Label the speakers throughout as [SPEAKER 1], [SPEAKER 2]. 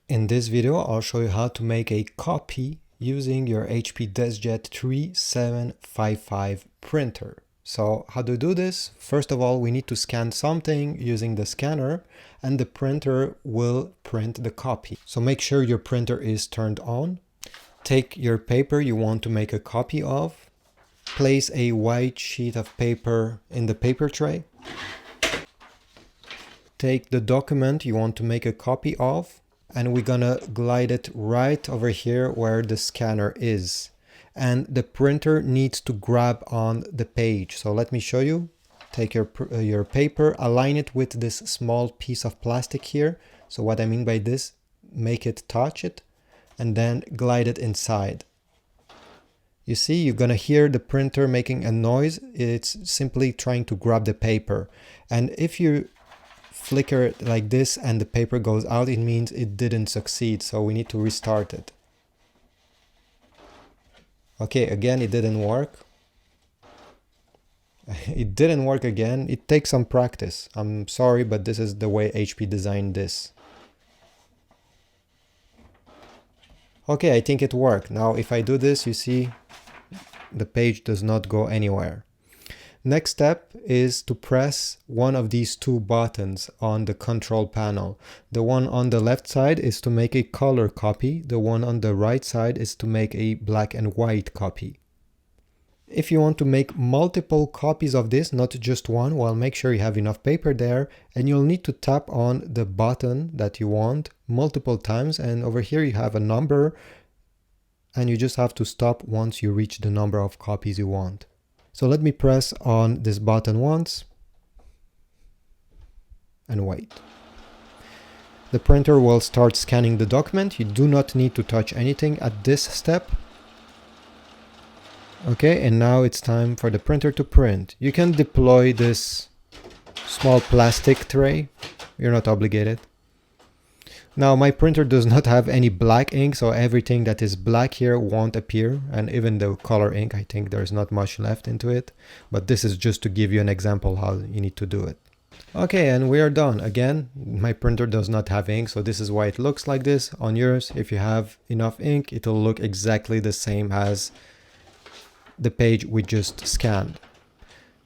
[SPEAKER 1] In this video, I'll show you how to make a copy using your HP DeskJet 3755 printer. So how to do this? First of all, we need to scan something using the scanner and the printer will print the copy. So make sure your printer is turned on. Take your paper you want to make a copy of. Place a white sheet of paper in the paper tray. Take the document you want to make a copy of, and we're gonna glide it right over here where the scanner is. And the printer needs to grab on the page. So let me show you. Take your paper, align it with this small piece of plastic here. So what I mean by this, make it touch it, and then glide it inside. You see, you're gonna hear the printer making a noise. It's simply trying to grab the paper. And if you flicker it like this and the paper goes out, it means it didn't succeed, so we need to restart it. Okay, again, it didn't work. It didn't work again. It takes some practice. I'm sorry, but this is the way HP designed this. Okay, I think it worked. Now if I do this, you see the page does not go anywhere. Next step is to press one of these two buttons on the control panel. The one on the left side is to make a color copy. The one on the right side is to make a black and white copy. If you want to make multiple copies of this, not just one, well, make sure you have enough paper there, and you'll need to tap on the button that you want multiple times. And over here you have a number, and you just have to stop once you reach the number of copies you want. So let me press on this button once and wait. The printer will start scanning the document. You do not need to touch anything at this step. Okay, and now it's time for the printer to print. You can deploy this small plastic tray. You're not obligated. Now my printer does not have any black ink, so everything that is black here won't appear, and even the color ink, I think there's not much left into it, but this is just to give you an example how you need to do it. Okay, and we are done. Again, my printer does not have ink, so this is why it looks like this. On yours, if you have enough ink, it'll look exactly the same as the page we just scanned.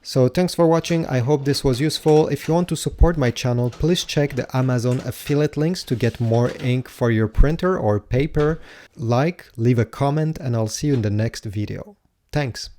[SPEAKER 1] So thanks for watching. I hope this was useful. If you want to support my channel, please check the Amazon affiliate links to get more ink for your printer or paper. Leave a comment, and I'll see you in the next video. Thanks.